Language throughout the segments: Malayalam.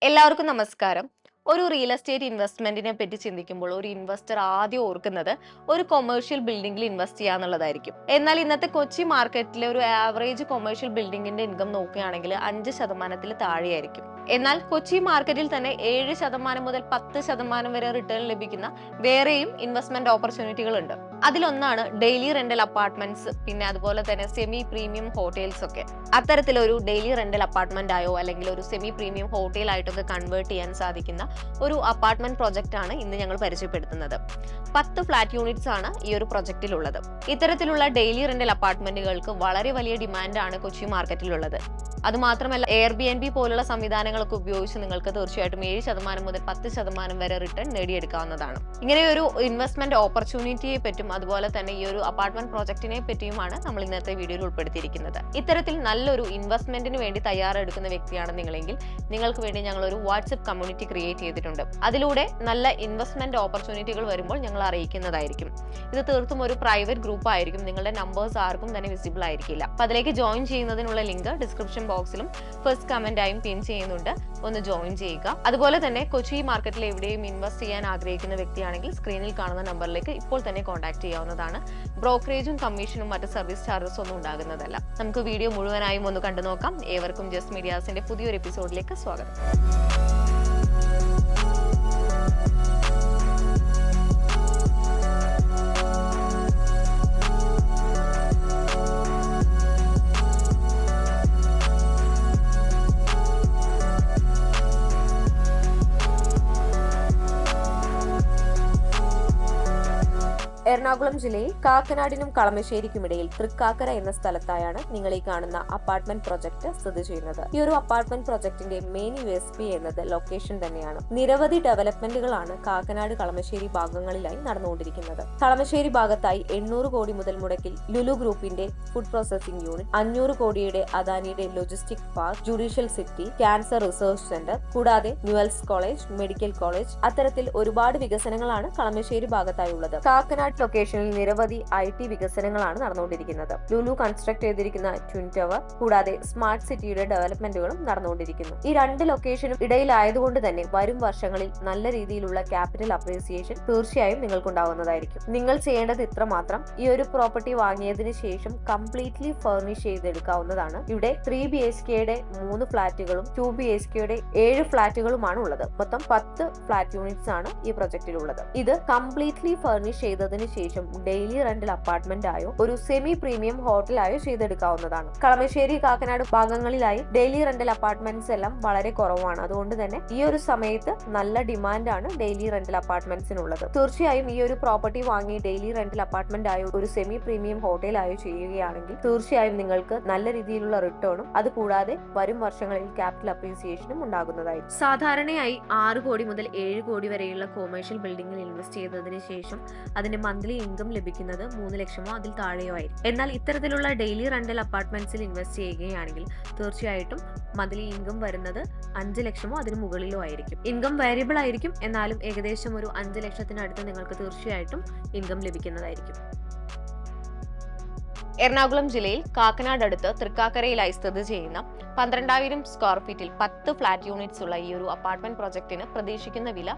എല്ലാവർക്കും നമസ്കാരം. ഒരു റിയൽ എസ്റ്റേറ്റ് ഇൻവെസ്റ്റ്മെന്റിനെ പറ്റി ചിന്തിക്കുമ്പോൾ ഒരു ഇൻവെസ്റ്റർ ആദ്യം ഓർക്കുന്നത് ഒരു കൊമേഴ്ഷ്യൽ ബിൽഡിംഗിൽ ഇൻവെസ്റ്റ് ചെയ്യാന്നുള്ളതായിരിക്കും. എന്നാൽ ഇന്നത്തെ കൊച്ചി മാർക്കറ്റിലെ ഒരു ആവറേജ് കൊമേഴ്ഷ്യൽ ബിൽഡിംഗിന്റെ ഇൻകം നോക്കുകയാണെങ്കിൽ 5% താഴെയായിരിക്കും. എന്നാൽ കൊച്ചി മാർക്കറ്റിൽ തന്നെ 7% മുതൽ 10% വരെ റിട്ടേൺ ലഭിക്കുന്ന വേറെയും ഇൻവെസ്റ്റ്മെന്റ് ഓപ്പർച്യൂണിറ്റികൾ ഉണ്ട്. അതിലൊന്നാണ് ഡെയിലി റെന്റൽ അപ്പാർട്ട്മെന്റ്സ്, പിന്നെ അതുപോലെ തന്നെ സെമി പ്രീമിയം ഹോട്ടൽസ് ഒക്കെ. അത്തരത്തിലൊരു ഡെയിലി റെന്റൽ അപ്പാർട്ട്മെന്റ് ആയോ അല്ലെങ്കിൽ ഒരു സെമി പ്രീമിയം ഹോട്ടൽ ആയിട്ടൊക്കെ കൺവേർട്ട് ചെയ്യാൻ സാധിക്കുന്ന ഒരു അപ്പാർട്ട്മെന്റ് പ്രൊജക്ട് ആണ് ഇന്ന് ഞങ്ങൾ പരിചയപ്പെടുത്തുന്നത്. 10 ഫ്ലാറ്റ് യൂണിറ്റ്സ് ആണ് ഈ ഒരു പ്രൊജക്റ്റിലുള്ളത്. ഇത്തരത്തിലുള്ള ഡെയിലി റെന്റൽ അപ്പാർട്ട്മെന്റുകൾക്ക് വളരെ വലിയ ഡിമാൻഡാണ് കൊച്ചി മാർക്കറ്റിലുള്ളത്. അതുമാത്രമല്ല എയർബിഎൻബി പോലുള്ള സംവിധാനങ്ങളൊക്കെ ഉപയോഗിച്ച് നിങ്ങൾക്ക് തീർച്ചയായിട്ടും 7% മുതൽ 10% വരെ റിട്ടേൺ നേടിയെടുക്കാവുന്നതാണ്. ഇങ്ങനെ ഒരു ഇൻവെസ്റ്റ്മെന്റ് ഓപ്പർച്യൂണിറ്റിയെ പറ്റും അതുപോലെ തന്നെ ഈ ഒരു അപ്പാർട്ട്മെന്റ് പ്രോജക്റ്റിനെ പറ്റിയുമാണ് നമ്മൾ ഇന്നത്തെ വീഡിയോയിൽ ഉൾപ്പെടുത്തിയിരിക്കുന്നത്. ഇത്തരത്തിൽ നല്ലൊരു ഇൻവെസ്റ്റ്മെന്റിന് വേണ്ടി തയ്യാറെടുക്കുന്ന വ്യക്തിയാണ് നിങ്ങളെങ്കിൽ നിങ്ങൾക്ക് വേണ്ടി ഞങ്ങൾ ഒരു വാട്സ്ആപ്പ് കമ്മ്യൂണിറ്റി ക്രിയേറ്റ് ചെയ്തിട്ടുണ്ട്. അതിലൂടെ നല്ല ഇൻവെസ്റ്റ്മെന്റ് ഓപ്പർച്യൂണിറ്റികൾ വരുമ്പോൾ ഞങ്ങൾ അറിയിക്കുന്നതായിരിക്കും. ഇത് തീർത്തും ഒരു പ്രൈവറ്റ് ഗ്രൂപ്പ് ആയിരിക്കും. നിങ്ങളുടെ നമ്പേഴ്സ് ആർക്കും തന്നെ വിസിബിൾ ആയിരിക്കില്ല. അപ്പൊ അതിലേക്ക് ജോയിൻ ചെയ്യുന്നതിനുള്ള ലിങ്ക് ഡിസ്ക്രിപ്ഷൻ ബോക്സിലും ഫസ്റ്റ് കമന്റ് ആയും പിൻ ചെയ്യുന്നുണ്ട്. ഒന്ന് ജോയിൻ ചെയ്യുക. അതുപോലെ തന്നെ കൊച്ചി മാർക്കറ്റിൽ എവിടെയും ഇൻവെസ്റ്റ് ചെയ്യാൻ ആഗ്രഹിക്കുന്ന വ്യക്തിയാണെങ്കിൽ സ്ക്രീനിൽ കാണുന്ന നമ്പറിലേക്ക് ഇപ്പോൾ തന്നെ കോൺടാക്ട് ചെയ്യാവുന്നതാണ്. ബ്രോക്കറേജും കമ്മീഷനും മറ്റ് സർവീസ് ചാർജസ് ഒന്നും ഉണ്ടാകുന്നതല്ല. നമുക്ക് വീഡിയോ മുഴുവനായും ഒന്ന് കണ്ടു നോക്കാം. ഏവർക്കും ജസ്റ്റ് മീഡിയാസിന്റെ പുതിയൊരു എപ്പിസോഡിലേക്ക് സ്വാഗതം. എറണാകുളം ജില്ലയിൽ കാക്കനാടിനും കളമശ്ശേരിക്കുമിടയിൽ തൃക്കാക്കര എന്ന സ്ഥലത്തായാണ് നിങ്ങൾ ഈ കാണുന്ന അപ്പാർട്ട്മെന്റ് പ്രൊജക്ട് സ്ഥിതി ചെയ്യുന്നത്. ഈ ഒരു അപ്പാർട്ട്മെന്റ് പ്രൊജക്ടിന്റെ മെയിൻ USP എന്നത് ലൊക്കേഷൻ തന്നെയാണ്. നിരവധി ഡെവലപ്മെന്റുകളാണ് കാക്കനാട് കളമശ്ശേരി ഭാഗങ്ങളിലായി നടന്നുകൊണ്ടിരിക്കുന്നത്. കളമശ്ശേരി ഭാഗത്തായി 800 കോടി മുതൽ മുടക്കിൽ ലുലു ഗ്രൂപ്പിന്റെ ഫുഡ് പ്രോസസിംഗ് യൂണിറ്റ്, 500 കോടിയുടെ അദാനിയുടെ logistic park, judicial city, cancer research centre, കൂടാതെ ന്യൂവൽസ് കോളേജ്, മെഡിക്കൽ കോളേജ്, അത്തരത്തിൽ ഒരുപാട് വികസനങ്ങളാണ് കളമശ്ശേരി ഭാഗത്തായി ഉള്ളത്. കാക്കനാട് ലൊക്കേഷനിൽ നിരവധി IT വികസനങ്ങളാണ് നടന്നുകൊണ്ടിരിക്കുന്നത്. ലുലു കൺസ്ട്രക്ട് ചെയ്തിരിക്കുന്ന ട്വിൻ ടവർ, കൂടാതെ സ്മാർട്ട് സിറ്റിയുടെ ഡെവലപ്മെന്റുകളും നടന്നുകൊണ്ടിരിക്കുന്നു. ഈ രണ്ട് ലൊക്കേഷനും ഇടയിലായതുകൊണ്ട് തന്നെ വരും വർഷങ്ങളിൽ നല്ല രീതിയിലുള്ള ക്യാപിറ്റൽ അപ്രീസിയേഷൻ തീർച്ചയായും നിങ്ങൾക്കുണ്ടാവുന്നതായിരിക്കും. നിങ്ങൾ ചെയ്യേണ്ടത് ഇത്ര മാത്രം: ഈ ഒരു പ്രോപ്പർട്ടി വാങ്ങിയതിന് ശേഷം കംപ്ലീറ്റ്ലി ഫർണിഷ് ചെയ്തെടുക്കാവുന്നതാണ്. ഇവിടെ 3 BHKയുടെ 3 ഫ്ളാറ്റുകളും 2 BHKയുടെ 7 ഫ്ളാറ്റുകളുമാണ് ഉള്ളത്. മൊത്തം 10 ഫ്ളാറ്റ് യൂണിറ്റ്സ് ആണ് ഈ പ്രൊജക്റ്റിലുള്ളത്. ഇത് കംപ്ലീറ്റ്ലി ഫർണിഷ് ചെയ്തതിന് ശേഷം ഡെയിലി റെന്റൽ അപ്പാർട്ട്മെന്റ് ആയോ ഒരു സെമി പ്രീമിയം ഹോട്ടലായോ ചെയ്തെടുക്കാവുന്നതാണ്. കളമശ്ശേരി, കാക്കനാട് ഭാഗങ്ങളിലായി ഡെയിലി റെന്റൽ അപ്പാർട്ട്മെന്റ്സ് എല്ലാം വളരെ കുറവാണ്. അതുകൊണ്ട് തന്നെ ഈ ഒരു സമയത്ത് നല്ല ഡിമാൻഡാണ് ഡെയിലി റെന്റൽ അപ്പാർട്ട്മെന്റ്സിനുള്ളത്. തീർച്ചയായും ഈ ഒരു പ്രോപ്പർട്ടി വാങ്ങി ഡെയിലി റെന്റൽ അപ്പാർട്ട്മെന്റ് ആയോ ഒരു സെമി പ്രീമിയം ഹോട്ടലായോ ചെയ്യുകയാണെങ്കിൽ തീർച്ചയായും നിങ്ങൾക്ക് നല്ല രീതിയിലുള്ള റിട്ടേണും അതുകൂടാതെ വരും വർഷങ്ങളിൽ ക്യാപിറ്റൽ അപ്രീസിയേഷനും ഉണ്ടാകുന്നതായിരിക്കും. സാധാരണയായി 6 കോടി മുതൽ 7 കോടി വരെയുള്ള കൊമേഴ്ഷ്യൽ ബിൽഡിംഗിൽ ഇൻവെസ്റ്റ് ചെയ്തതിനു ശേഷം അതിന്റെ മന്ത്ലി ഇൻകം ലഭിക്കുന്നത് 3 ലക്ഷമോ അതിൽ താഴെയോ ആയിരിക്കും. എന്നാൽ ഇത്തരത്തിലുള്ള ഡെയിലി റെന്റൽ അപ്പാർട്ട്മെന്റ്സിൽ ഇൻവെസ്റ്റ് ചെയ്യുകയാണെങ്കിൽ തീർച്ചയായിട്ടും മന്ത്ലി ഇൻകം വരുന്നത് 5 ലക്ഷമോ അതിന് മുകളിലോ ആയിരിക്കും. ഇൻകം വേരിയബിൾ ആയിരിക്കും, എന്നാലും ഏകദേശം ഒരു 5 ലക്ഷത്തിനടുത്ത് നിങ്ങൾക്ക് തീർച്ചയായിട്ടും ഇൻകം ലഭിക്കുന്നതായിരിക്കും. എറണാകുളം ജില്ലയിൽ കാക്കനാട് അടുത്ത് തൃക്കാക്കരയിലായി സ്ഥിതി ചെയ്യുന്ന 12,000 സ്ക്വയർ ഫീറ്റിൽ 10 ഫ്ലാറ്റ് യൂണിറ്റ്സ് ഉള്ള ഈ ഒരു അപ്പാർട്ട്മെന്റ് പ്രൊജക്ടിന് പ്രതീക്ഷിക്കുന്ന വില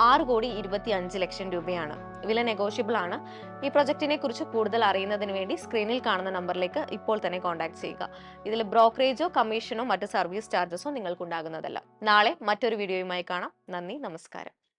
6,25,00,000 രൂപയാണ്. വില നെഗോഷ്യബിൾ ആണ്. ഈ പ്രൊജക്ടിനെ കുറിച്ച് കൂടുതൽ അറിയുന്നതിന് വേണ്ടി സ്ക്രീനിൽ കാണുന്ന നമ്പറിലേക്ക് ഇപ്പോൾ തന്നെ കോൺടാക്ട് ചെയ്യുക. ഇതിൽ ബ്രോക്കറേജോ കമ്മീഷനോ മറ്റ് സർവീസ് ചാർജസോ നിങ്ങൾക്കുണ്ടാകുന്നതല്ല. നാളെ മറ്റൊരു വീഡിയോയുമായി കാണാം. നന്ദി, നമസ്കാരം.